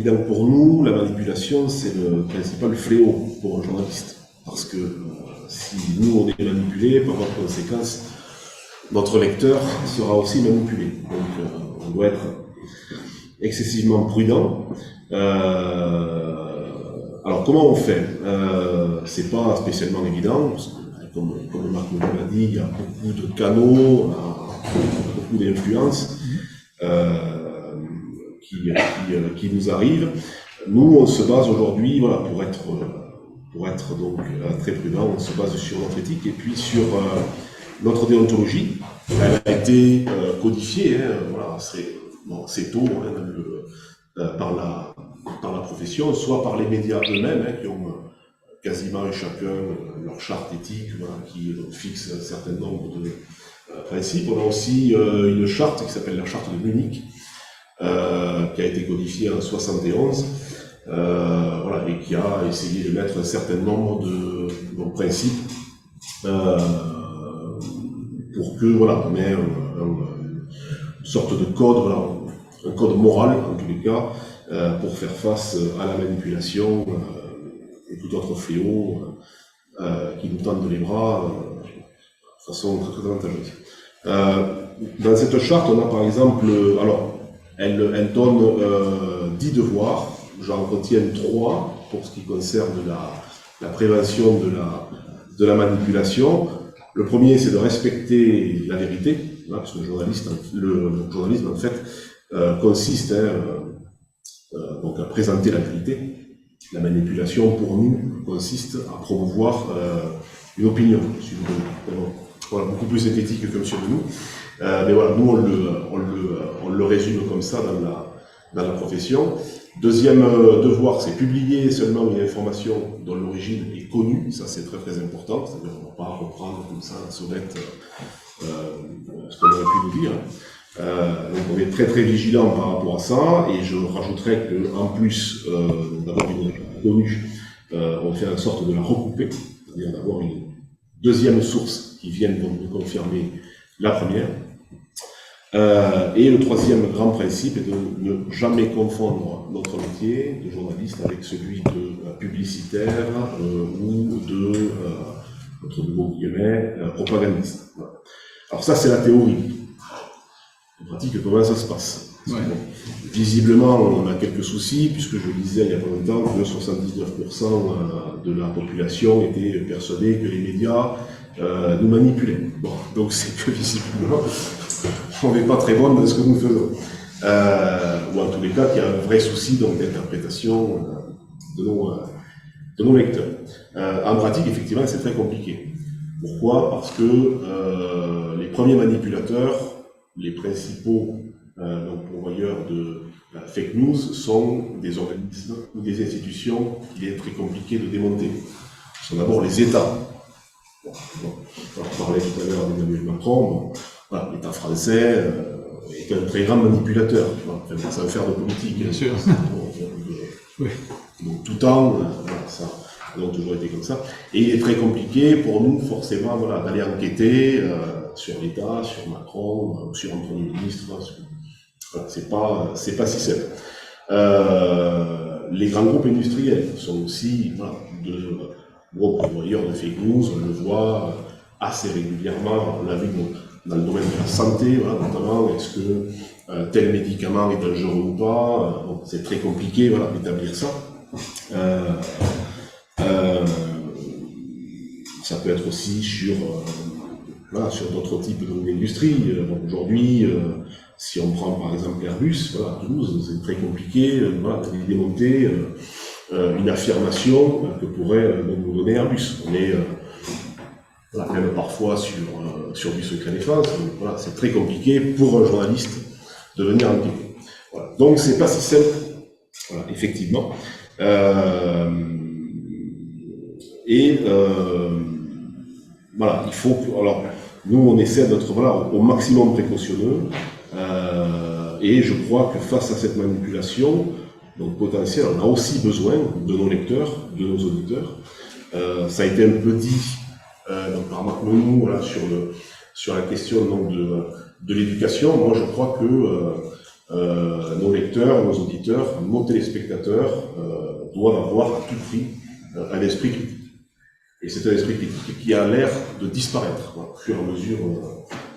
évident que pour nous, la manipulation, c'est le principal fléau pour un journaliste. Parce que si nous, on est manipulé, par voie de conséquence, notre lecteur sera aussi manipulé. Donc, on doit être excessivement prudent. Alors, comment on fait? C'est pas spécialement évident, parce que, comme Marc l'a dit, il y a beaucoup de canaux, beaucoup d'influences qui nous arrivent. Nous, on se base aujourd'hui, voilà, pour être donc très prudent, on se base sur notre éthique et puis sur notre déontologie. Elle a été codifiée, voilà, c'est tôt par la profession, soit par les médias eux-mêmes, qui ont quasiment chacun leur charte éthique, voilà, qui fixe un certain nombre de principes. On a aussi une charte qui s'appelle la charte de Munich, qui a été codifiée en 1971, voilà, et qui a essayé de mettre un certain nombre de principes pour que, voilà, on ait une sorte de code, voilà, un code moral en tous les cas, pour faire face à la manipulation et tout autre fléau qui nous tendent les bras de façon très, très avantageuse. Dans cette charte, on a par exemple, alors, elle donne 10 devoirs, j'en retiens 3 pour ce qui concerne la prévention de la manipulation. Le premier, c'est de respecter la vérité, hein, parce que le journalisme, en fait, consiste donc à présenter la vérité. La manipulation, pour nous, consiste à promouvoir une opinion. Voilà, beaucoup plus synthétique que M. Benoît. Mais voilà, nous, on le résume comme ça dans la profession. Deuxième devoir, c'est publier seulement une information dont l'origine est connue. Ça, c'est très très important. C'est-à-dire qu'on ne va pas reprendre comme ça la sauvette ce qu'on aurait pu nous dire. Donc on est très très vigilant par rapport à ça. Et je rajouterais qu'en plus d'avoir une connue, on fait en sorte de la recouper, c'est-à-dire d'avoir une deuxième source qui vienne de confirmer la première. Et le troisième grand principe est de ne jamais confondre notre métier de journaliste avec celui de publicitaire ou de, entre de mots guillemets, propagandiste. Voilà. Alors ça, c'est la théorie. En pratique, comment ça se passe? Ouais. Bon, visiblement, on a quelques soucis, puisque je disais il y a pas longtemps que 79% de la population était persuadée que les médias nous manipulaient. Bon, donc c'est que visiblement, on n'est pas très bon dans ce que nous faisons. Ou en tous les cas, qu'il y a un vrai souci d'interprétation de nos lecteurs. En pratique, effectivement, c'est très compliqué. Pourquoi? Parce que les premiers manipulateurs, les principaux pourvoyeurs de fake news sont des organismes ou des institutions qu'il est très compliqué de démonter. Ce sont d'abord les États. On parlait tout à l'heure d'Emmanuel Macron. Bon, voilà, l'État français est un très grand manipulateur. Enfin, ça va faire de politique. Bien sûr. Donc tout temps, voilà, ça a toujours été comme ça. Et il est très compliqué pour nous, forcément, voilà, d'aller enquêter sur l'État, sur Macron, sur un Premier ministre. Voilà, c'est pas si simple. Les grands groupes industriels sont aussi de gros pourvoyeurs de fake news. On le voit assez régulièrement. On l'a vu dans le domaine de la santé, voilà, notamment, est-ce que tel médicament est dangereux ou pas? Bon, c'est très compliqué, voilà, d'établir ça. Ça peut être aussi sur d'autres types d'industries. Bon, aujourd'hui, si on prend par exemple Airbus, voilà, à Toulouse, c'est très compliqué voilà, de démonter une affirmation que pourrait nous donner Airbus. On est voilà, même parfois sur du secret défense. Voilà, c'est très compliqué pour un journaliste de venir enquêter. Voilà. Donc c'est pas si simple, voilà, effectivement. Voilà, il faut que, alors nous on essaie d'être au maximum précautionneux et je crois que face à cette manipulation donc potentielle, on a aussi besoin de nos lecteurs, de nos auditeurs. Ça a été un peu dit donc par Marc Menou, voilà, sur la question donc, de l'éducation. Moi je crois que nos lecteurs, nos auditeurs, nos téléspectateurs doivent avoir à tout prix un esprit critique. Et c'est un esprit critique qui a l'air de disparaître au fur et à mesure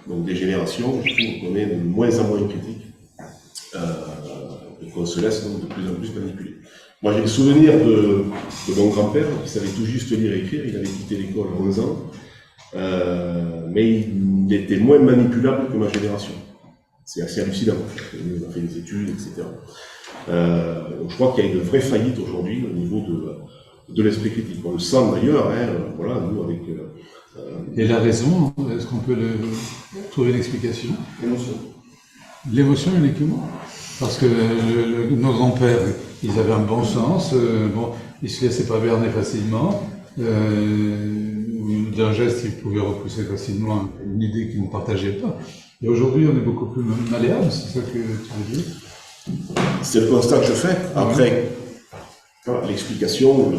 donc des générations. Je trouve qu'on est de moins en moins critique et qu'on se laisse donc de plus en plus manipuler. Moi, j'ai le souvenir de mon grand-père qui savait tout juste lire et écrire. Il avait quitté l'école à 11 ans, mais il était moins manipulable que ma génération. C'est assez hallucinant. Il a fait des études, etc. Donc je crois qu'il y a une vraie faillite aujourd'hui au niveau de l'esprit critique. On le sent d'ailleurs, hein, voilà, nous avec... Et la raison, est-ce qu'on peut trouver une explication? L'émotion. L'émotion uniquement? Parce que nos grands-pères, ils avaient un bon sens, bon, ils se laissaient pas berner facilement, d'un geste, ils pouvaient repousser facilement une idée qu'ils ne partageaient pas. Et aujourd'hui, on est beaucoup plus malléable, c'est ça que tu veux dire? C'est le constat que je fais. Après, l'explication,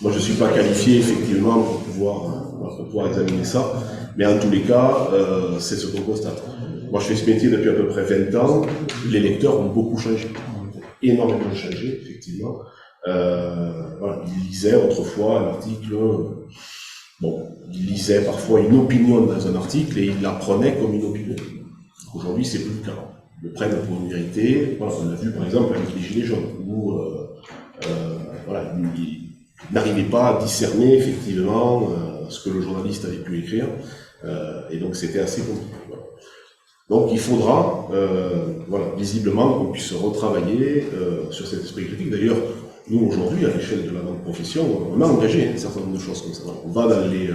moi je ne suis pas qualifié effectivement pour pouvoir examiner ça, mais en tous les cas, c'est ce qu'on constate. Moi je fais ce métier depuis à peu près 20 ans, les lecteurs ont beaucoup changé, énormément changé, effectivement. Voilà, ils lisaient autrefois un article, ils lisaient parfois une opinion dans un article et ils la prenaient comme une opinion. Aujourd'hui, c'est plus le cas. Ils le prennent pour une vérité. Voilà, on l'a vu par exemple avec les Gilets jaunes, où voilà, ils n'arrivaient pas à discerner effectivement ce que le journaliste avait pu écrire, et donc c'était assez compliqué. Voilà. Donc il faudra, voilà, visiblement, qu'on puisse retravailler sur cet esprit critique. D'ailleurs, nous aujourd'hui, à l'échelle de la grande profession, on a engagé un certain nombre de choses comme ça. On va dans les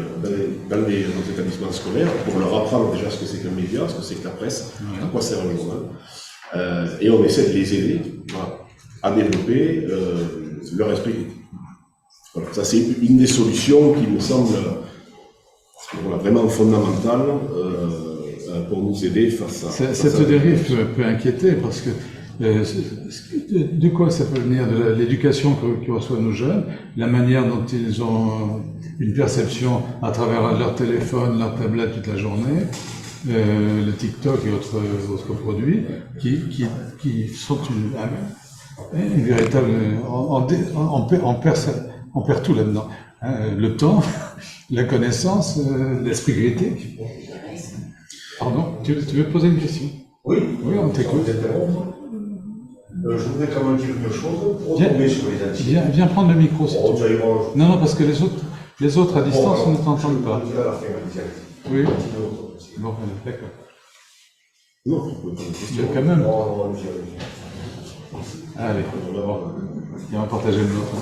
établissements scolaires pour leur apprendre déjà ce que c'est qu'un média, ce que c'est que la presse, à quoi sert un journal, et on essaie de les aider, voilà, à développer leur esprit critique. Voilà, ça c'est une des solutions qui me semble voilà, vraiment fondamentale pour nous aider face à... Cette dérive peut inquiéter parce que de quoi ça peut venir? De l'éducation que reçoivent nos jeunes, la manière dont ils ont une perception à travers leur téléphone, leur tablette toute la journée, le TikTok et autres produits qui sont une véritable... On perd tout là-dedans. Le temps, la connaissance, l'esprit critique. Pardon, tu veux poser une question? Oui, on t'écoute. Je voudrais quand même dire une chose pour retomber sur les antilles. Viens prendre le micro, si tu veux. Non, parce que les autres à distance ne t'entendent pas. Oui. Bon, d'accord. Non, tu peux pas une question. Quand même. Allez, on va partager le nôtre.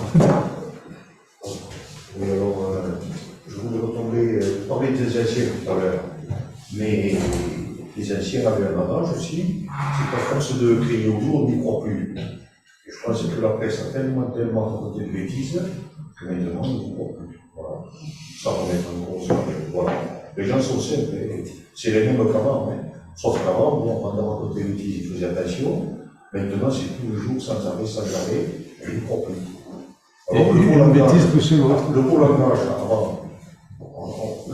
Oui, alors, je voulais parler des anciens tout à l'heure, mais les anciens avaient un avantage aussi, c'est qu'à force de crier au jour, on n'y croit plus. Et je pense que la presse a tellement raconté de bêtises que maintenant, on n'y croit plus. Voilà. Ça remet en cause. Voilà. Les gens sont simples, c'est les mêmes qu'avant. Hein. Sauf qu'avant, on racontait des bêtises, ils faisaient attention. Maintenant, c'est tous les jours, sans arrêt, et ils n'y croient plus. Alors, le beau langage, avant,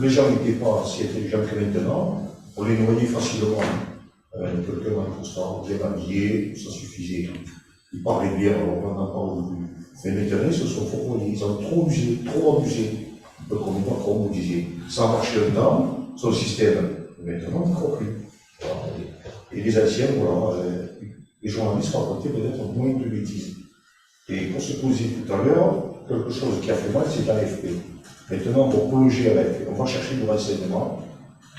les gens n'étaient pas si intelligents que maintenant, on les noyait facilement. Quelqu'un en constant, bien habillé, ça suffisait. Ils parlaient bien, alors on n'en parle au début. Mais maintenant, ils se sont fourvoyés, ils ont trop abusé. Comme vous disiez, ça a marché un temps, son système. Maintenant, on ne croit plus. Voilà. Et les anciens, voilà, les journalistes racontaient peut-être moins de bêtises. Et pour se poser tout à l'heure, quelque chose qui a fait mal, c'est l'AFP. Maintenant, pour plonger avec, on va chercher du renseignement,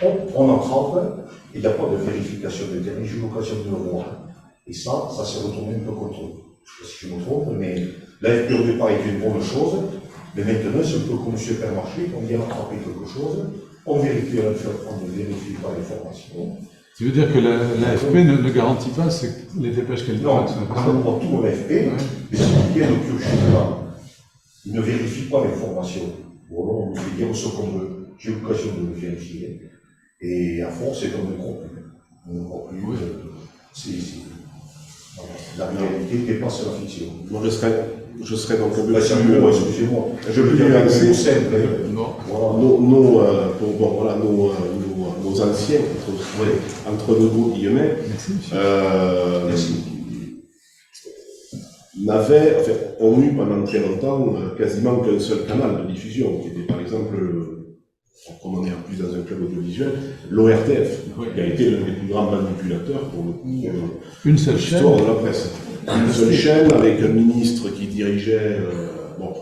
on attrape, et il n'y a pas de vérification de terrain, j'ai eu l'occasion de le voir. Et ça s'est retourné un peu contre eux. Je ne sais pas si je me trompe, mais l'AFP au départ était une bonne chose, mais maintenant, c'est un peu comme supermarché, on vient attraper quelque chose, on ne vérifie pas l'information. Tu veux dire que l'AFP ne garantit pas les dépêches qu'elle donne? Non, quand on voit tout à l'AFP, mais c'est bien le piocher dedans. Il ne vérifie pas l'information. Ou alors on nous fait dire ce qu'on veut. J'ai l'occasion de le vérifier. Et à force, c'est qu'on ne croit plus. On ne croit plus. La réalité dépasse la fiction. Moi, je serais donc un peu plus... Excusez-moi. Je veux dire un mot simple. Nos nos anciens, entre deux gros guillemets, ont eu pendant très longtemps quasiment qu'un seul canal de diffusion, qui était par exemple, comme on est en plus dans un club audiovisuel, l'ORTF, qui a été l'un des plus grands manipulateurs pour le coup une seule de l'histoire de la presse. Une seule chaîne avec un ministre qui dirigeait. Donc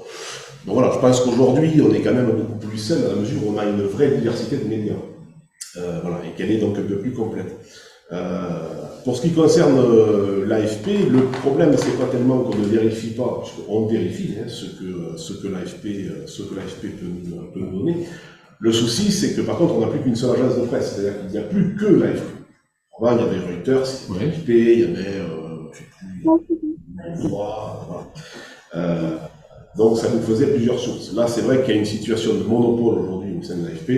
voilà, je pense qu'aujourd'hui, on est quand même beaucoup plus sain dans la mesure où on a une vraie diversité de médias. Et qu'elle est donc un peu plus complète. Pour ce qui concerne l'AFP, le problème, c'est pas tellement qu'on ne vérifie pas, parce qu'on vérifie ce que l'AFP peut nous donner. Le souci, c'est que par contre, on n'a plus qu'une seule agence de presse, c'est-à-dire qu'il n'y a plus que l'AFP. Avant, il y avait Reuters, l'AFP, il y avait, donc ça nous faisait plusieurs sources. Là, c'est vrai qu'il y a une situation de monopole aujourd'hui au sein de l'AFP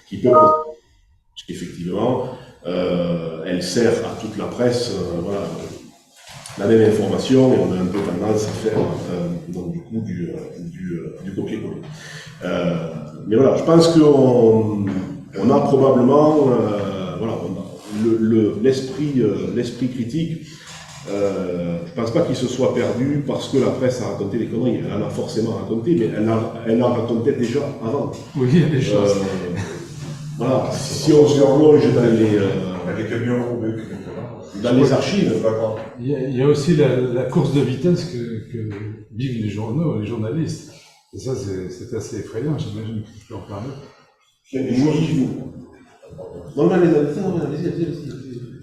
qui peut, parce qu'effectivement, elle sert à toute la presse, la même information, et on a un peu tendance à faire donc, du coup du copier-coller. Mais voilà, je pense qu'on a probablement l'esprit critique. Je pense pas qu'il se soit perdu parce que la presse a raconté des conneries. Elle en a forcément raconté, mais elle en racontait déjà avant. Oui, il y a des choses. Voilà, si on se replonge dans les archives. Il y a aussi la course de vitesse que vivent les journaux, les journalistes. Et ça, c'est assez effrayant, j'imagine que tu peux en parler. Il y a des choses qu'il faut.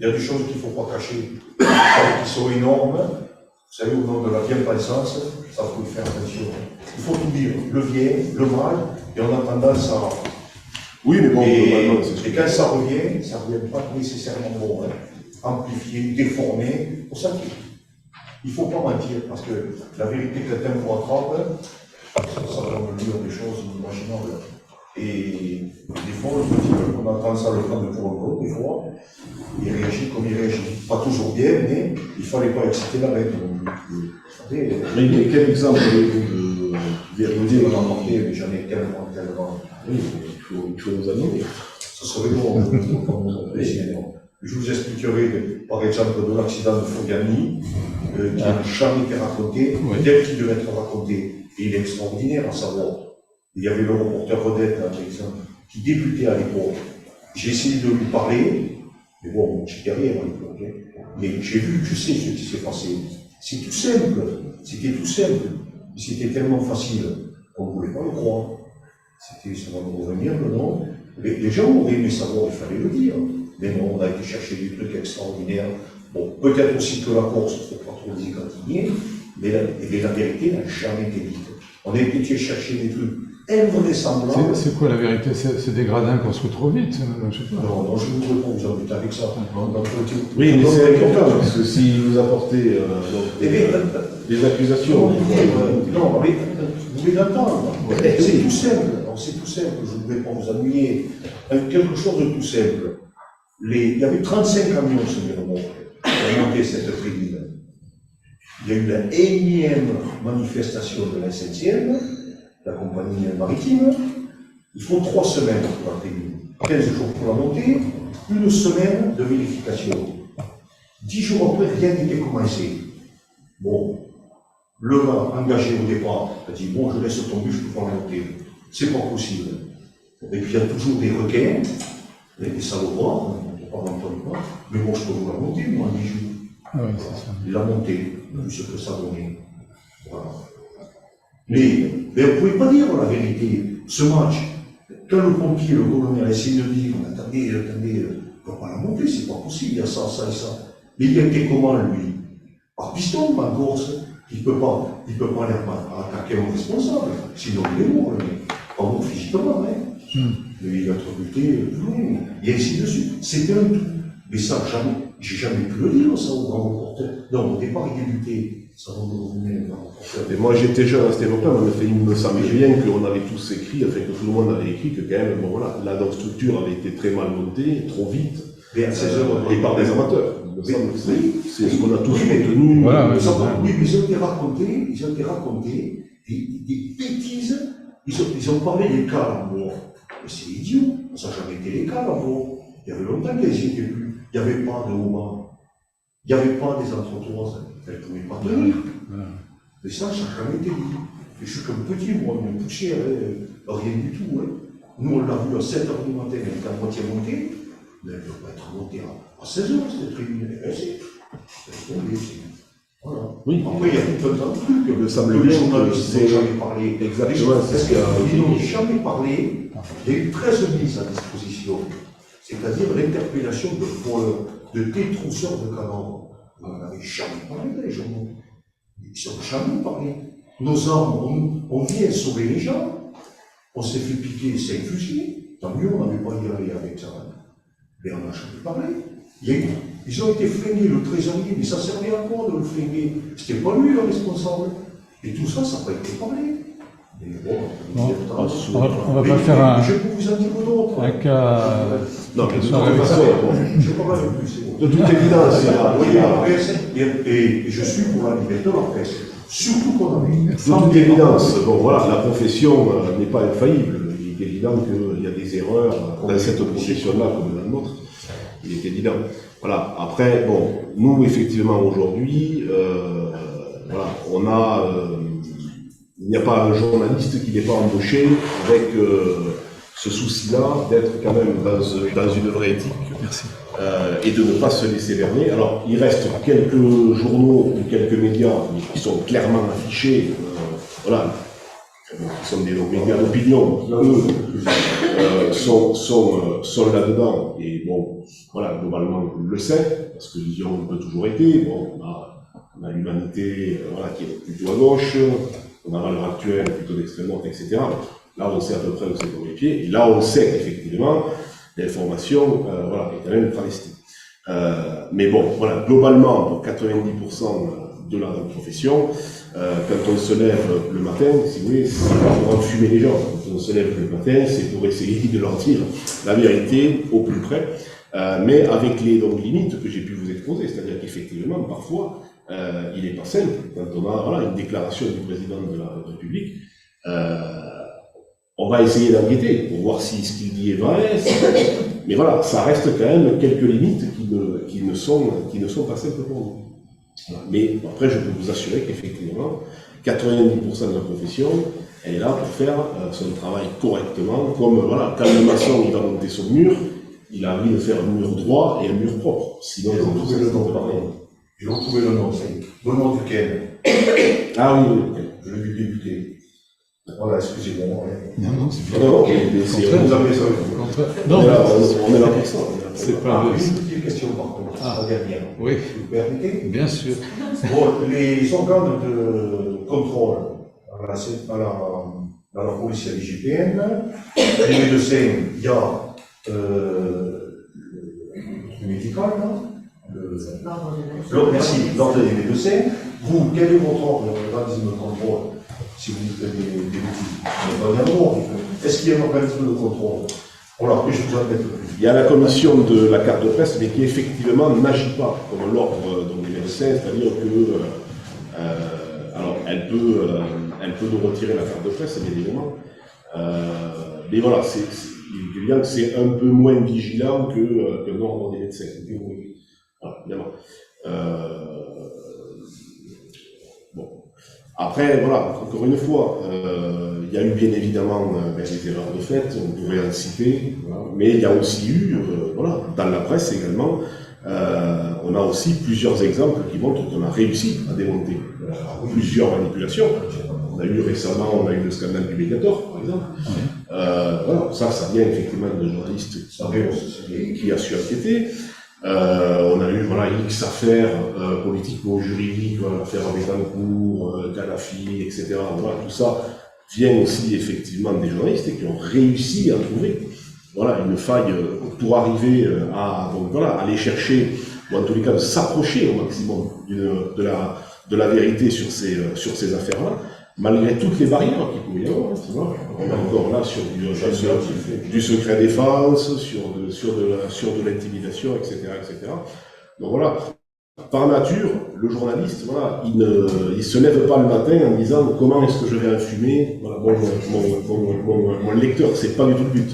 Il y a des choses qu'il ne faut pas cacher, qui sont énormes. Vous savez, au nom de la bien-pensance, ça faut y faire attention. Il faut tout dire, le bien, le mal, et on a tendance à. Oui, mais bon, et quand ça revient pas nécessairement bon, amplifié, déformé. Pour ça qu'il ne faut pas mentir, parce que la vérité, quand elle vous rattrape, ça va nous dire des choses inimaginables. Et des fois, on a tendance à le prendre pour un gros, des fois, il réagit comme il réagit. Pas toujours bien, mais il ne fallait pas exciter la règle. Mais quel exemple avez-vous de vérité on en manquait, mais j'en ai tellement. Oui, il faut nous amener. Ce serait bon, je vous expliquerai, par exemple, de l'accident de Fogani, qui n'a jamais été raconté, tel qu'il devait être raconté. Et il est extraordinaire à savoir. Il y avait le reporter vedette, par exemple, qui débutait à l'époque. J'ai essayé de lui parler, mais bon, j'étais rien à l'époque. Mais j'ai vu, je sais ce qui s'est passé. C'est tout simple, c'était tout simple. C'était tellement facile qu'on ne voulait pas le croire. Ça va nous revenir, le nom. Les gens auraient aimé savoir, il fallait le dire. Mais non, on a été chercher des trucs extraordinaires. Bon, peut-être aussi que la Corse, il ne faut pas trop les égratigner, mais la vérité n'a jamais été dite. On a été chercher des trucs invraisemblables. C'est quoi la vérité? C'est des gradins qu'on se retrouve vite? Je sais pas. Non, je vous réponds, vous embêtez avec ça. Oui, mais c'est important, parce que si vous apportez des accusations. Non, mais vous voulez l'entendre. C'est tout simple. C'est tout simple, je ne voulais pas vous ennuyer. Quelque chose de tout simple. Il y avait 35 camions sur les remorques qui ont monté cette tribune. Il y a eu la énième manifestation de la SNCF, la compagnie maritime. Il faut 3 semaines pour la tribune. 15 jours pour la montée, 1 semaine de vérification. 10 jours après, rien n'était commencé. Bon, le gars engagé au départ a dit bon, je laisse tomber, je ne peux pas monter. C'est pas possible. Et puis il y a toujours des requins, des salopards, on ne peut pas rentrer, mais bon, je peux vous la monter, moi, en 10 jours. Ah oui, c'est ça. Il l'a monté, vu ce que ça donnait. Voilà. Mais vous ne pouvez pas dire la vérité. Ce match, quand le pompier, le colonel, essaie de dire attendez, on ne peut pas la monter, c'est pas possible, il y a ça, ça et ça. Mais il a été comment, lui? Par piston, en Corse. Il ne peut pas aller attaquer un responsable, sinon il est mort, le mec. Pas mort physiquement, mais il va être buté, et ainsi de suite. C'était un tout. Mais ça, j'ai jamais pu le dire, ça, au grand reporter. Non, au départ, il débutait. Ça va me revenir, le grand reporter. Et moi, j'étais jeune à cette époque-là, mais il me semblait bien qu'on avait tous écrit, enfin que tout le monde avait écrit, que quand même, bon voilà, la structure avait été très mal montée, trop vite, et par des amateurs. C'est ce qu'on a tous retenu. Voilà, oui, mais ils ont été racontés des bêtises. Ils ont parlé des cas là-bas. Mais c'est idiot, ça n'a jamais été les cas là-bas. Il y avait longtemps qu'elles n'y étaient plus. Il n'y avait pas de haut-bas. Il n'y avait pas des entretoises. Elles ne pouvaient pas tenir. Et ça n'a jamais été dit. Et je suis comme petit, moi, une poussière, rien du tout. Hein. Nous, on l'a vu à 7 h du matin, elle était à moitié montée. Mais elle ne doit pas être montée à 16 h, cette tribune. C'est tombé, voilà. Oui. Après, il y a tout un tas de trucs. Le sable les blanc, journalistes n'ont jamais parlé. Exactement, c'est ce qu'il y a. Ils n'ont jamais parlé. Il y a eu 13 mises à disposition. C'est-à-dire l'interpellation de voleurs, de détrousseurs de canons. On n'avait jamais parlé des journaux. Ils n'ont jamais parlé. Nos armes, on vient sauver les gens. On s'est fait piquer 5 fusils. Tant mieux, on n'avait pas y aller avec ça. Mais on n'a jamais parlé. Ils ont été flingués, le trésorier, mais ça servait à quoi de le flinguer? C'était pas lui le responsable. Et tout ça, ça n'a pas été parlé. Mais bon, on va pas faire un. Je peux vous en dire d'autres. Un cas. Non, mais de toute façon, je ne parle plus, c'est bon. de toute évidence, et je suis pour la liberté de la presse. Surtout qu'on avait. De toute évidence, bon voilà, la profession n'est pas infaillible. Il est évident qu'il y a des erreurs dans cette profession-là comme dans la nôtre. Il est évident. Voilà. Après, bon, nous effectivement aujourd'hui, voilà, on a, il n'y a pas un journaliste qui n'est pas embauché avec ce souci-là d'être quand même dans une vraie éthique. Merci. Et de ne pas se laisser berner. Alors, il reste quelques journaux ou quelques médias qui sont clairement affichés, voilà, qui sont des médias d'opinion, qui eux sont là-dedans. Et bon, voilà, globalement, on le sait, parce que Lyon a toujours été. Bon, on a l'humanité, voilà, qui est plutôt à gauche, on a l'heure actuelle plutôt d'extrême droite, etc. Là, on sait à peu près où c'est dans les pieds. Et là, on sait qu'effectivement, l'information, voilà, est quand même travestie. Mais bon, voilà, globalement, pour 90% de la profession, quand on se lève le matin, si vous voulez, c'est pas pour enfumer les gens. Quand on se lève le matin, c'est pour essayer de leur dire la vérité au plus près, mais avec les limites que j'ai pu vous exposer. C'est-à-dire qu'effectivement, parfois, il n'est pas simple. Quand on a voilà, une déclaration du président de la République, on va essayer d'enquêter pour voir si ce qu'il dit est vrai. Mais voilà, ça reste quand même quelques limites qui ne sont pas simples pour nous. Voilà. Mais après, je peux vous assurer qu'effectivement, 90% de la profession, elle est là pour faire son travail correctement. Comme voilà, quand le maçon il va monter son mur, il a envie de faire un mur droit et un mur propre. Sinon, ils ont trouvé le nom de parler. Ils ont trouvé le nom, c'est Benoît Duquesne. Ah oui, oui. Je l'ai vu débuter. Voilà, excusez-moi. Non, c'est bien. Non, vous avez ça. Non, on est là pour ça. c'est pas Une petite question par contre, la dernière. Oui, Vous permettez? bien sûr. Bon, les organes de contrôle dans la police IGPN, les médecins, il y a le médical, merci, l'ordre des médecins. Vous, quel est votre organisme de contrôle? Si vous dites des outils, est-ce qu'il y a un organisme de contrôle? Voilà, que je vous en mette plus. Il y a la commission de la carte de presse, mais qui effectivement n'agit pas comme l'ordre des médecins, c'est-à-dire que, alors, elle peut nous retirer la carte de presse, bien évidemment, mais voilà, c'est un peu moins vigilant que l'ordre des médecins. Voilà, évidemment. Bon. Après, voilà, encore une fois, il y a eu bien évidemment des erreurs de fait, on pourrait en citer, voilà, mais il y a aussi eu, voilà, dans la presse également, on a aussi plusieurs exemples qui montrent qu'on a réussi à démonter plusieurs manipulations. On a eu récemment, le scandale du Mediator, par exemple. Voilà, ça vient effectivement de journalistes qui a su enquêter. On a eu voilà, X affaires politico-juridiques, voilà, l'affaire Bettencourt, Kadhafi, etc. Voilà, tout ça vient aussi effectivement des journalistes qui ont réussi à trouver voilà, une faille pour arriver à donc, voilà, aller chercher, ou en tous les cas de s'approcher au maximum de la vérité sur ces affaires-là, malgré toutes les barrières qu'il pouvait y avoir. On est encore là sur du secret défense, sur de l'intimidation, etc., etc. Donc voilà, par nature, le journaliste, voilà, il se lève pas le matin en disant comment est-ce que je vais infumer voilà, mon lecteur, c'est pas du tout le but.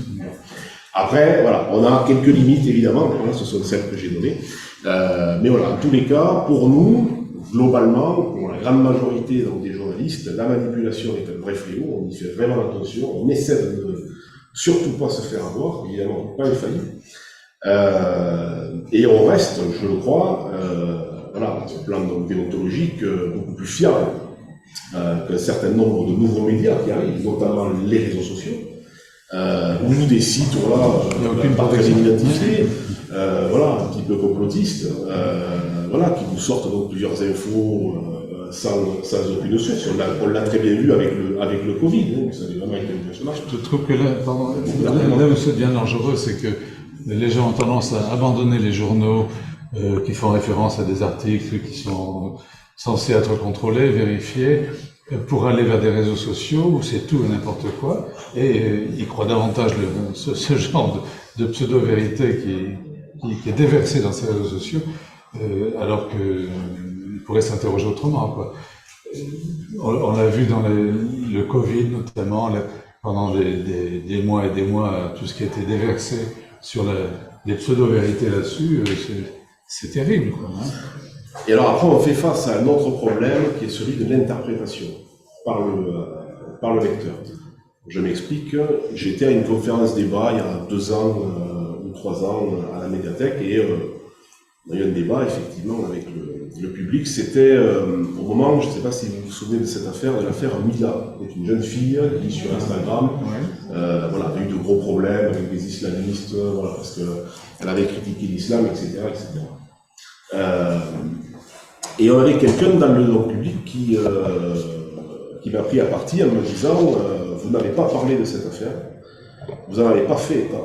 Après, voilà, on a quelques limites, évidemment, voilà, ce sont celles que j'ai données. Mais voilà, en tous les cas, pour nous, globalement, pour la grande majorité donc, des journalistes, la manipulation est un vrai fléau, on y fait vraiment attention, on essaie de ne surtout pas se faire avoir, évidemment, pas infaillible. Et on reste, je le crois, voilà, sur le plan donc, déontologique, beaucoup plus fiable qu'un certain nombre de nouveaux médias qui arrivent, notamment les réseaux sociaux, ou des sites pas très identifiés, voilà, un petit peu complotistes, voilà, qui nous sortent donc plusieurs infos sans aucune source. On l'a très bien vu avec le Covid, hein, ça avait vraiment été impressionnant. Je trouve que là où ça devient dangereux, c'est que les gens ont tendance à abandonner les journaux qui font référence à des articles qui sont censés être contrôlés, vérifiés, pour aller vers des réseaux sociaux où c'est tout et n'importe quoi, et ils croient davantage ce genre de pseudo-vérité qui est déversée dans ces réseaux sociaux, alors qu'ils pourraient s'interroger autrement, quoi. On l'a vu dans le Covid notamment, pendant des mois et des mois, tout ce qui a été déversé sur les pseudo-vérités là-dessus, c'est terrible, quoi, hein. Et alors après, on fait face à un autre problème qui est celui de l'interprétation par le lecteur. Je m'explique, j'étais à une conférence débat il y a 2 ans ou 3 ans à la médiathèque et on a eu un débat effectivement avec le public. C'était au moment, je ne sais pas si vous vous souvenez de cette affaire, de l'affaire Mila, qui est une jeune fille qui sur Instagram voilà, a eu de gros problèmes avec des islamistes, voilà, parce qu'elle avait critiqué l'islam, etc. Et on avait quelqu'un dans le public qui m'a pris à partie en me disant vous n'avez pas parlé de cette affaire, vous n'en avez pas fait état,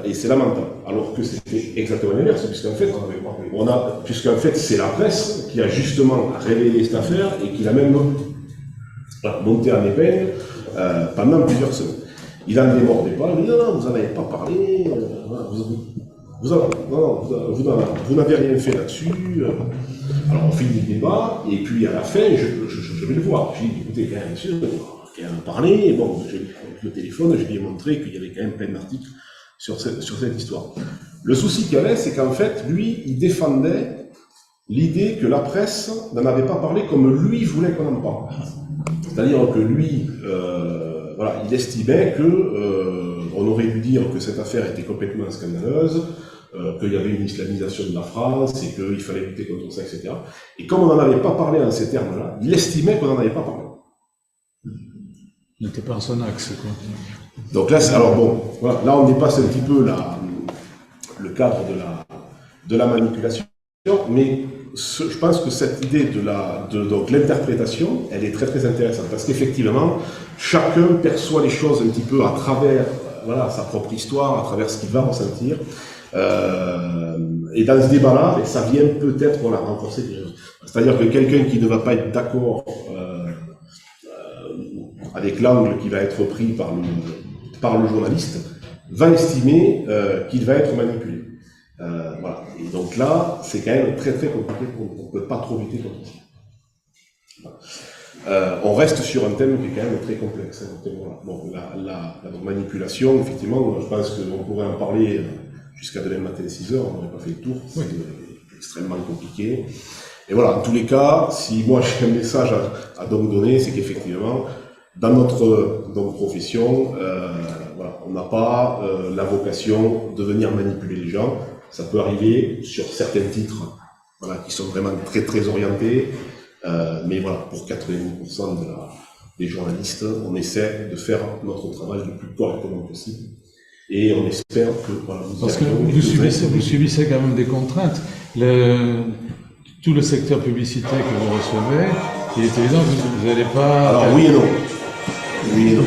et c'est lamentable. Alors que c'était exactement l'inverse, puisqu'en fait c'est la presse qui a justement révélé cette affaire et qui l'a même monté en épingle pendant plusieurs semaines. Il n'en démordait pas, il dit non, vous n'en avez pas parlé, vous n'avez rien fait là-dessus. Alors on finit le débat, et puis à la fin, je vais le voir. Je dis, écoutez, quand même, monsieur, il a parlé, et bon, avec le téléphone, je lui ai montré qu'il y avait quand même plein d'articles sur cette histoire. Le souci qu'il y avait, c'est qu'en fait, lui, il défendait l'idée que la presse n'en avait pas parlé comme lui voulait qu'on en parle. C'est-à-dire que lui, voilà, il estimait que on aurait dû dire que cette affaire était complètement scandaleuse, qu'il y avait une islamisation de la France et qu'il fallait lutter contre ça, etc. Et comme on n'en avait pas parlé en ces termes-là, il estimait qu'on n'en avait pas parlé. Il n'était pas en son axe, quoi. Donc là, alors bon, voilà, là on dépasse un petit peu le cadre de la manipulation, mais je pense que cette idée donc l'interprétation, elle est très très intéressante, parce qu'effectivement, chacun perçoit les choses un petit peu à travers voilà, sa propre histoire, à travers ce qu'il va ressentir. Et dans ce débat-là, ça vient peut-être voilà, renforcer les choses. C'est-à-dire que quelqu'un qui ne va pas être d'accord avec l'angle qui va être pris par le journaliste va estimer qu'il va être manipulé. Voilà. Et donc là, c'est quand même très très compliqué pour nous. On ne peut pas trop lutter contre ça. Voilà. On reste sur un thème qui est quand même très complexe. Hein, bon, la manipulation, effectivement, je pense qu'on pourrait en parler jusqu'à demain matin 6 heures, on n'aurait pas fait le tour, c'est extrêmement compliqué. Et voilà, en tous les cas, si moi j'ai un message à donc donner, c'est qu'effectivement, dans notre profession, voilà, on n'a pas la vocation de venir manipuler les gens. Ça peut arriver sur certains titres voilà, qui sont vraiment très très orientés, mais voilà, pour 90% des journalistes, on essaie de faire notre travail le plus correctement possible. Et on espère que... Voilà, parce que vous subissez quand même des contraintes. Tout le secteur publicité que vous recevez, il est évident que vous n'allez pas... Alors oui et non. Oui et non.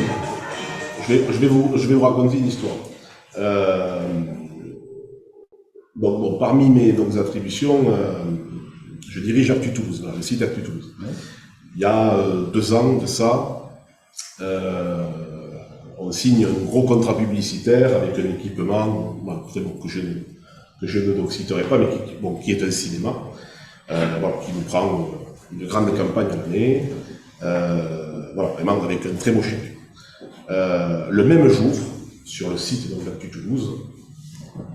Je vais vous raconter une histoire. Bon, parmi mes attributions, je dirige Actu Toulouse, le site Actu Toulouse. Il y a 2 ans de ça, on signe un gros contrat publicitaire avec un équipement bon, que je ne citerai pas, mais qui est un cinéma, voilà, qui nous prend une grande campagne à l'année, voilà, vraiment avec un très beau chèque. Le même jour, sur le site de l'Actu Toulouse,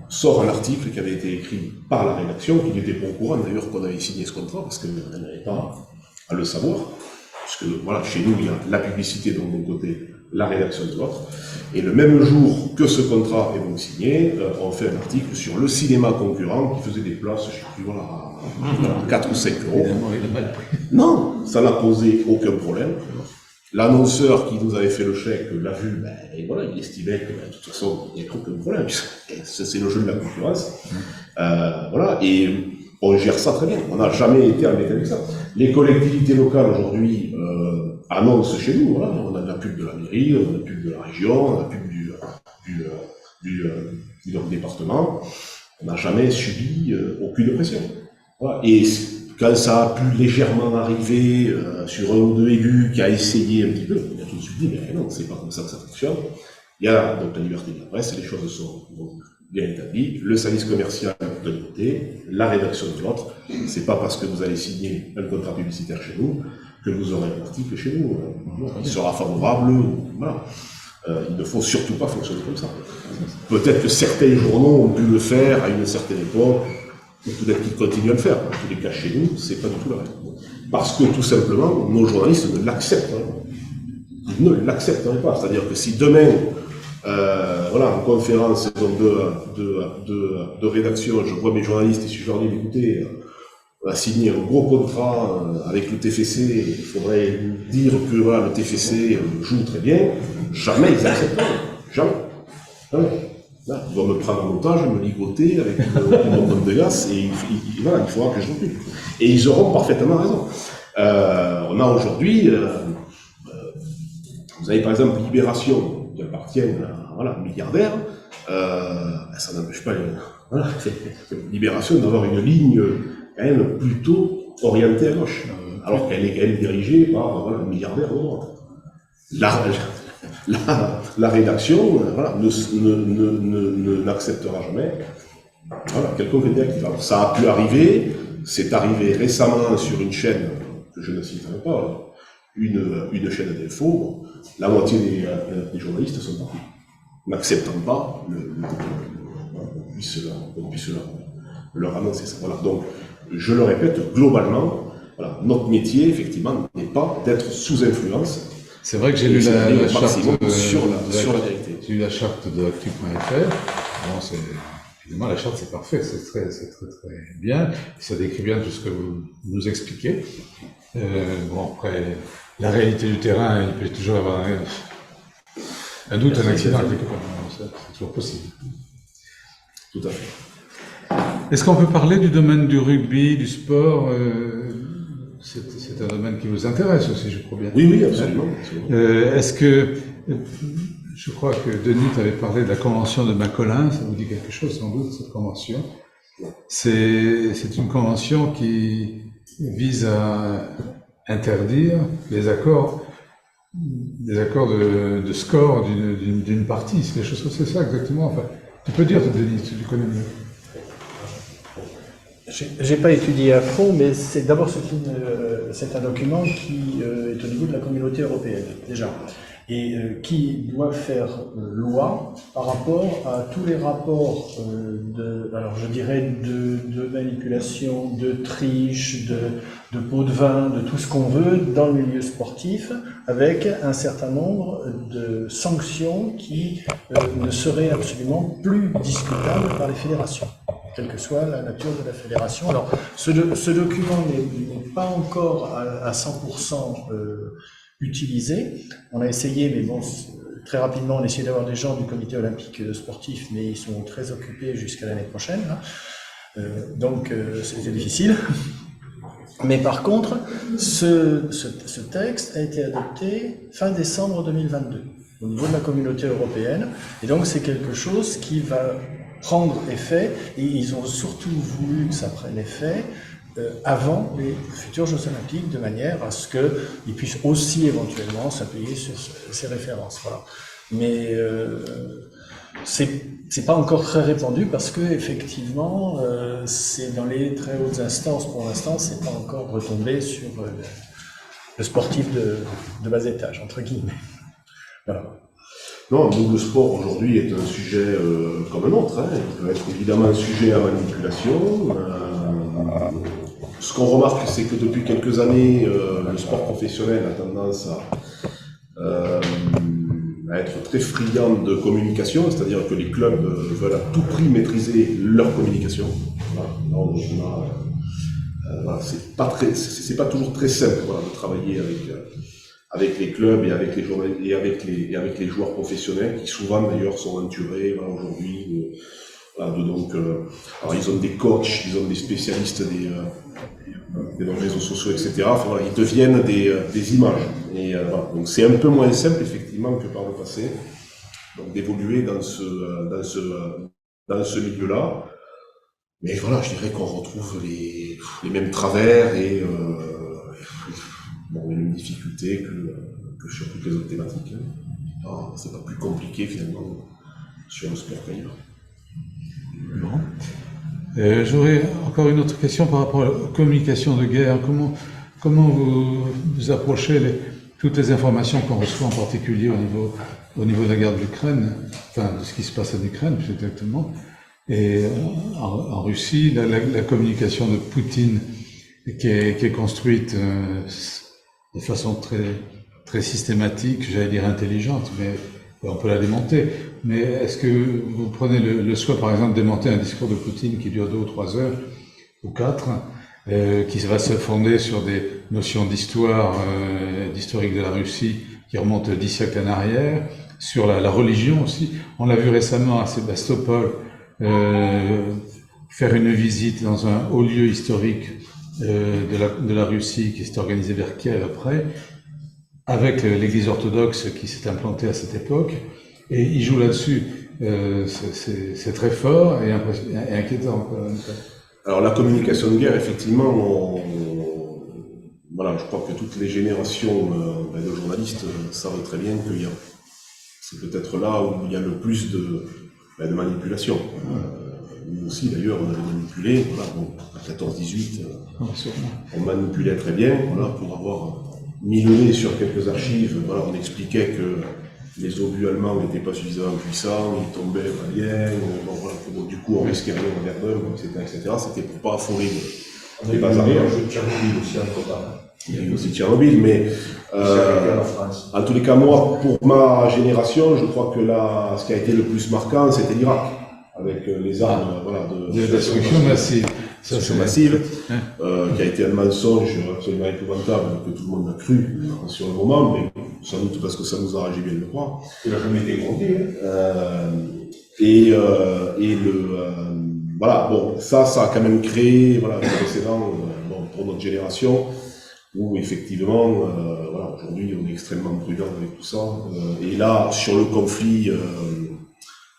sort un article qui avait été écrit par la rédaction, qui n'était pas au courant d'ailleurs qu'on avait signé ce contrat, parce qu'elle n'avait pas à le savoir, puisque voilà, chez nous, il y a la publicité donc d'un côté, la rédaction de l'autre, et le même jour que ce contrat est donc signé, on fait un article sur le cinéma concurrent qui faisait des places, je ne sais plus, voilà, à 4 ou 5 euros. Évidemment, il a mal pris. Non, ça n'a posé aucun problème. L'annonceur qui nous avait fait le chèque l'a vu, ben, et voilà, il estimait que ben, de toute façon, il n'y a aucun problème, c'est le jeu de la concurrence. Voilà, et on gère ça très bien, on n'a jamais été embêté avec ça. Les collectivités locales aujourd'hui annoncent chez nous, voilà, on a de la pub de la mairie, on a de la pub de la région, on a de la pub du département, on n'a jamais subi aucune pression. Voilà. Et quand ça a pu légèrement arriver sur un ou deux élus qui a essayé un petit peu, on a tout de suite dit, mais non, c'est pas comme ça que ça fonctionne. Il y a donc la liberté de la presse, les choses sont donc bien établies, le service commercial d'un côté, la rédaction de l'autre. C'est pas parce que vous allez signer un contrat publicitaire chez nous que vous aurez un article chez nous. Il sera favorable, voilà. Il ne faut surtout pas fonctionner comme ça. Peut-être que certains journaux ont pu le faire à une certaine époque, ou peut-être qu'ils continuent à le faire. En tous les cas, chez nous, c'est pas du tout la règle. Parce que, tout simplement, nos journalistes ne l'accepteraient pas. Ils ne l'accepteraient pas. C'est-à-dire que si demain, voilà, en conférence de rédaction, je vois mes journalistes et si je leur dis, écoutez, on a signé un gros contrat avec le TFC, il faudrait dire que voilà, le TFC joue très bien, jamais ils accepteront. Jamais. Jamais. Là, ils vont me prendre en otage, me ligoter avec une bombe de gaz, et voilà, il faudra que je recule. Et ils auront parfaitement raison. On a aujourd'hui, vous avez par exemple Libération, qui appartient à voilà, un milliardaire, ça n'empêche pas voilà, Libération d'avoir une ligne quand même plutôt orientée à gauche, alors qu'elle est dirigée par voilà, un milliardaire de droite. La rédaction voilà, n'acceptera jamais voilà, quelconque directive. Alors, ça a pu arriver, c'est arrivé récemment sur une chaîne que je ne citerai pas, une chaîne d'info. La moitié des journalistes sont partis, n'acceptant pas qu'on puisse leur annoncer ça. Voilà. Donc, je le répète, globalement, voilà, notre métier, effectivement, n'est pas d'être sous influence. C'est vrai que j'ai lu la charte sur la vérité. J'ai lu la charte de Actu.fr. Bon, évidemment, la charte, c'est parfait, c'est très bien. Ça décrit bien tout ce que vous nous expliquez. Bon, après, la réalité du terrain, il peut toujours avoir un doute, un accident quelque part. C'est toujours possible. Tout à fait. Est-ce qu'on peut parler du domaine du rugby, du sport c'est un domaine qui vous intéresse aussi, je crois bien. Oui, absolument. Est-ce que, je crois que Denis avait parlé de la convention de Macolin, ça vous dit quelque chose sans doute, cette convention. C'est une convention qui vise à interdire les accords de score d'une partie, c'est quelque chose comme ça exactement. Enfin, tu peux dire, Denis, tu le connais mieux. J'ai pas étudié à fond, mais c'est d'abord c'est un document qui est au niveau de la communauté européenne, déjà, et qui doit faire loi par rapport à tous les rapports alors je dirais de manipulation, de triche, de pots de vin, de tout ce qu'on veut dans le milieu sportif, avec un certain nombre de sanctions qui ne seraient absolument plus discutables par les fédérations, quelle que soit la nature de la fédération. Alors, ce document n'est pas encore à 100% utilisé. On a essayé, mais bon, très rapidement, on a essayé d'avoir des gens du comité olympique sportif, mais ils sont très occupés jusqu'à l'année prochaine. Là. Donc, c'était difficile. Mais par contre, ce texte a été adopté fin décembre 2022 au niveau de la communauté européenne. Et donc, c'est quelque chose qui va prendre effet, et ils ont surtout voulu que ça prenne effet avant les futurs Jeux Olympiques, de manière à ce qu'ils puissent aussi éventuellement s'appuyer sur ces références. Voilà. Mais c'est pas encore très répandu parce que effectivement, c'est dans les très hautes instances pour l'instant, c'est pas encore retombé sur le sportif de bas étage, entre guillemets. Voilà. Non, nous, le sport aujourd'hui est un sujet comme un autre. Hein. Il peut être évidemment un sujet à manipulation. Ce qu'on remarque, c'est que depuis quelques années, le sport professionnel a tendance à être très friand de communication, c'est-à-dire que les clubs veulent à tout prix maîtriser leur communication. Voilà. Voilà, c'est pas toujours très simple, voilà, de travailler avec les clubs et avec les joueurs professionnels qui souvent d'ailleurs sont entourés, voilà, aujourd'hui alors ils ont des coachs, ils ont des spécialistes des réseaux sociaux, etc. Enfin, voilà, ils deviennent des images. Et voilà. Donc c'est un peu moins simple effectivement que par le passé, donc d'évoluer dans ce milieu-là. Mais voilà, je dirais qu'on retrouve les mêmes travers et les mêmes difficultés que sur toutes les autres thématiques. Hein. Alors, c'est pas plus compliqué finalement sur le sport qu'ailleurs. Bon. J'aurais encore une autre question par rapport à la communication de guerre. Comment vous approchez toutes les informations qu'on reçoit, en particulier au niveau de la guerre de l'Ukraine, enfin de ce qui se passe en Ukraine plus exactement, et en Russie, la communication de Poutine qui est construite de façon très systématique, j'allais dire intelligente, mais on peut la démonter. Mais est-ce que vous prenez le soin, par exemple, de démonter un discours de Poutine qui dure 2 ou 3 heures, ou 4, qui va se fonder sur des notions d'histoire, d'historique de la Russie, qui remontent 10 siècles en arrière, sur la religion aussi. On l'a vu récemment à Sébastopol, faire une visite dans un haut lieu historique de la Russie qui s'est organisé vers Kiev après, avec l'église orthodoxe qui s'est implantée à cette époque, et il joue là-dessus. C'est très fort et inquiétant. Alors la communication de guerre, effectivement, voilà, je crois que toutes les générations de journalistes savent très bien que c'est peut-être là où il y a le plus de manipulation. Nous aussi, d'ailleurs, on avait manipulé, voilà, bon, à 14-18, on manipulait très bien, voilà, pour avoir mis le nez sur quelques archives. Voilà, on expliquait que les obus allemands n'étaient pas suffisamment puissants, ils tombaient pas bien, bon, voilà, donc, du coup on risquait rien en Verdun, etc. C'était pour pas affoler les bazars. Il y a eu un jeu de Tchernobyl aussi entre temps. Il y a eu aussi Tchernobyl, mais en tous les cas, moi, pour ma génération, je crois que là, ce qui a été le plus marquant, c'était l'Irak, avec les armes de destruction massive. Massive, qui a été un mensonge absolument épouvantable que tout le monde a cru sur le moment, mais sans doute parce que ça nous a bien de le croire. Il n'a jamais été compté. Voilà, bon, ça a quand même créé, voilà, un précédent, pour notre génération, où effectivement, voilà, aujourd'hui, on est extrêmement prudent avec tout ça. Et là, sur le conflit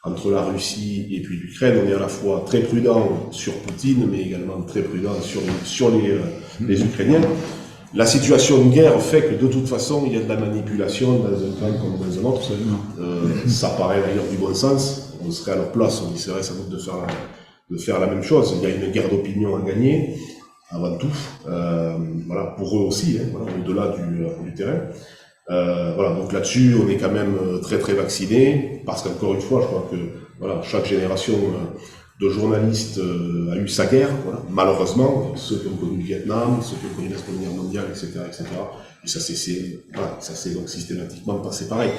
entre la Russie et puis l'Ukraine, on est à la fois très prudent sur Poutine, mais également très prudent sur les Ukrainiens. La situation de guerre fait que de toute façon, il y a de la manipulation dans un camp comme dans un autre. Ça paraît d'ailleurs du bon sens. On serait à leur place, on essaierait sans doute de faire la même chose. Il y a une guerre d'opinion à gagner, avant tout. Voilà, pour eux aussi, hein, voilà, au-delà du terrain. Voilà, donc là-dessus, on est quand même très très vacciné, parce qu'encore une fois, je crois que voilà, chaque génération de journalistes a eu sa guerre, voilà, malheureusement, ceux qui ont connu le Vietnam, ceux qui ont connu la Seconde Guerre mondiale, etc., et ça s'est donc systématiquement passé pareil.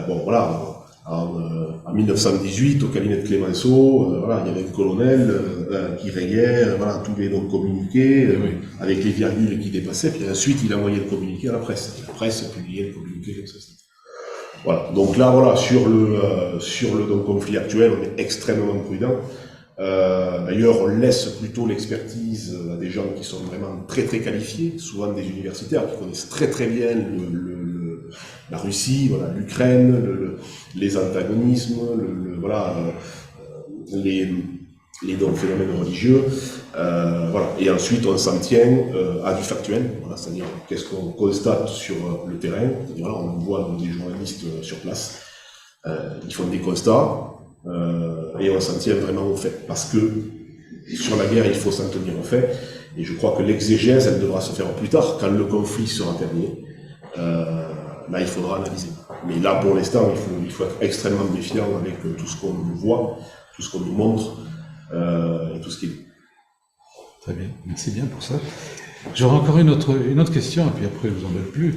Bon, voilà, en 1918, au cabinet de Clémenceau, voilà, il y avait un colonel qui rayait voilà, tous les noms communiqués, avec les virgules qui dépassaient, puis ensuite il envoyait le communiqué à la presse. La presse publiait le communiqué comme ça. Voilà. Donc là, voilà, sur le donc, conflit actuel, on est extrêmement prudent. D'ailleurs, on laisse plutôt l'expertise à des gens qui sont vraiment très très qualifiés, souvent des universitaires qui connaissent très très bien la Russie, voilà, l'Ukraine, les antagonismes, voilà, les phénomènes religieux, voilà. Et ensuite, on s'en tient à du factuel, voilà, c'est-à-dire qu'est-ce qu'on constate sur le terrain, c'est-à-dire là, on envoie des journalistes sur place, ils font des constats, et on s'en tient vraiment aux faits, parce que sur la guerre, il faut s'en tenir aux faits, et je crois que l'exégèse, elle devra se faire plus tard, quand le conflit sera terminé. là il faudra analyser. Mais là pour l'instant il faut être extrêmement méfiant avec tout ce qu'on nous voit, tout ce qu'on nous montre et tout ce qui est. Très bien, merci bien pour ça. J'aurais encore une autre question, et puis après je vous embête plus.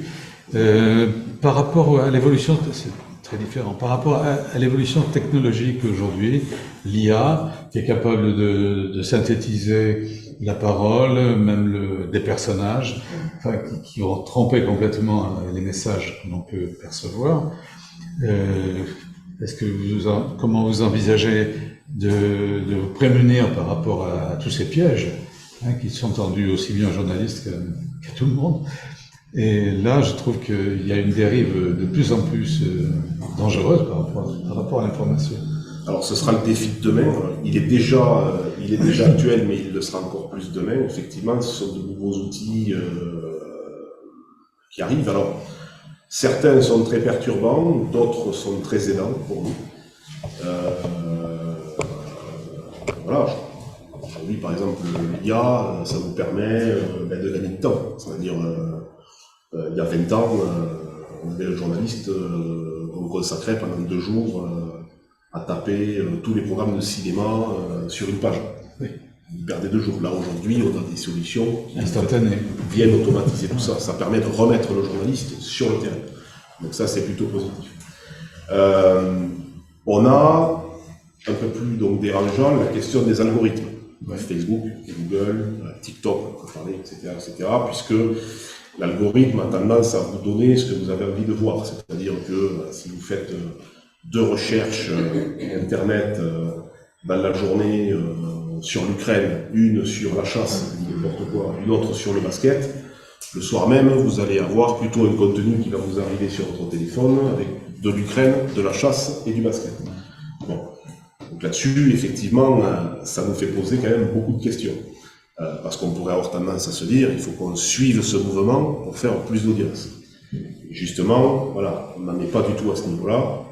Par rapport à l'évolution, c'est très différent, par rapport à l'évolution technologique aujourd'hui, l'IA qui est capable de synthétiser la parole, même des personnages, enfin, qui vont tromper complètement les messages que l'on peut percevoir. Est-ce que comment vous envisagez de vous prémunir par rapport à tous ces pièges qui sont tendus aussi bien aux journalistes qu'à tout le monde? Et là, je trouve qu'il y a une dérive de plus en plus dangereuse par rapport à l'information. Alors ce sera le défi de demain. Il est déjà actuel, mais il le sera encore plus demain. Effectivement, ce sont de nouveaux outils qui arrivent. Alors, certains sont très perturbants, d'autres sont très aidants pour nous. Voilà. Aujourd'hui, par exemple, l'IA, ça nous permet de gagner de temps. C'est-à-dire, il y a 20 ans, on avait le journaliste, on consacrait pendant 2 jours à taper tous les programmes de cinéma sur une page. Oui. Il perdait 2 jours. Là, aujourd'hui, on a des solutions instantanées qui viennent automatiser tout ça. Ça permet de remettre le journaliste sur le terrain. Donc ça, c'est plutôt positif. On a un peu plus donc dérangeant la question des algorithmes. Ouais. Facebook, Google, TikTok, on peut parler, etc., puisque l'algorithme a tendance à vous donner ce que vous avez envie de voir. C'est-à-dire que si vous faites 2 recherches Internet dans la journée sur l'Ukraine, une sur la chasse, n'importe quoi, une autre sur le basket, le soir même, vous allez avoir plutôt un contenu qui va vous arriver sur votre téléphone avec de l'Ukraine, de la chasse et du basket. Bon. Donc là-dessus, effectivement, ça nous fait poser quand même beaucoup de questions. Parce qu'on pourrait avoir tendance à se dire, il faut qu'on suive ce mouvement pour faire plus d'audience. Justement, voilà, on n'en est pas du tout à ce niveau-là,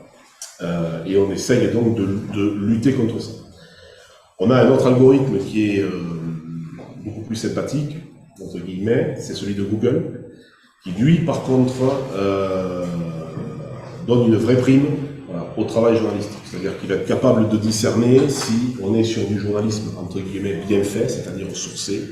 et on essaye donc de lutter contre ça. On a un autre algorithme qui est beaucoup plus sympathique, entre guillemets, c'est celui de Google, qui lui, par contre, donne une vraie prime au travail journalistique. C'est-à-dire qu'il va être capable de discerner si on est sur du journalisme, entre guillemets, bien fait, c'est-à-dire sourcé,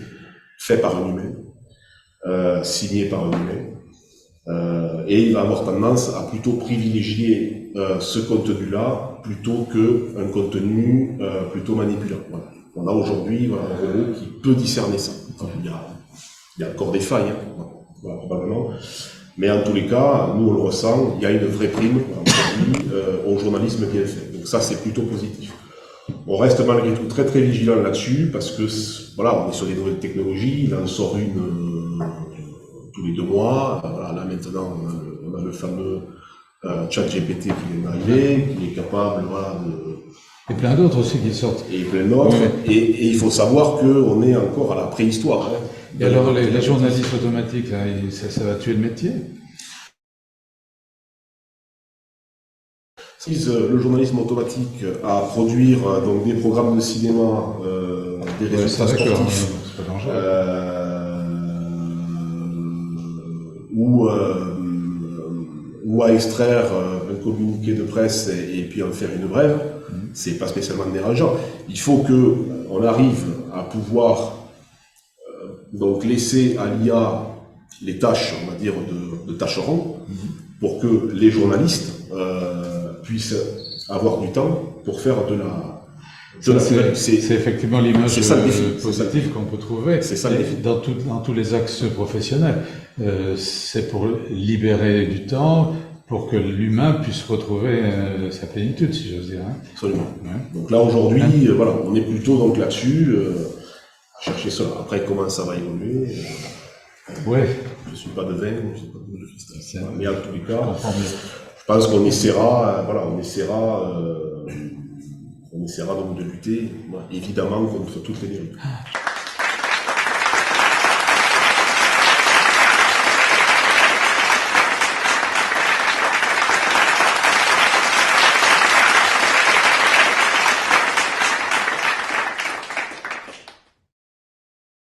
fait par un humain, signé par un humain. Et il va avoir tendance à plutôt privilégier ce contenu-là plutôt qu'un contenu plutôt manipulant. Voilà. On a aujourd'hui un robot qui peut discerner ça. Enfin, il y a encore des failles, hein, voilà, probablement. Mais en tous les cas, nous on le ressent, il y a une vraie prime au journalisme bien fait. Donc ça c'est plutôt positif. On reste malgré tout très très vigilant là-dessus parce que voilà, on est sur des nouvelles technologies, il en sort une tous les 2 mois. Voilà, là maintenant on a le fameux ChatGPT qui vient d'arriver, qui est capable de... Et plein d'autres aussi qui sortent. Et plein d'autres. Oui. Et il faut savoir qu'on est encore à la préhistoire. Hein. Et alors les journalistes automatiques, là, ça va tuer le métier? Le journalisme automatique à produire donc des programmes de cinéma, des résultats sportifs, c'est pas dangereux. Ou à extraire un communiqué de presse et puis en faire une brève, c'est pas spécialement dérangeant. Il faut que on arrive à pouvoir donc laisser à l'IA les tâches, on va dire, de tâcherons, pour que les journalistes puissent avoir du temps pour faire de la... C'est effectivement l'image positive qu'on peut trouver c'est ça, dans tous les axes professionnels. C'est pour libérer du temps, pour que l'humain puisse retrouver sa plénitude, si j'ose dire. Hein. Absolument. Ouais. Donc là, aujourd'hui, voilà, on est plutôt donc là-dessus, à chercher ça. Après, comment ça va évoluer ouais. Je ne suis pas de vin, je ne suis pas de cristal. Voilà. Mais en tous les cas, je pense qu'on essaiera, voilà, on essaiera donc de lutter, évidemment, contre toutes les dérives.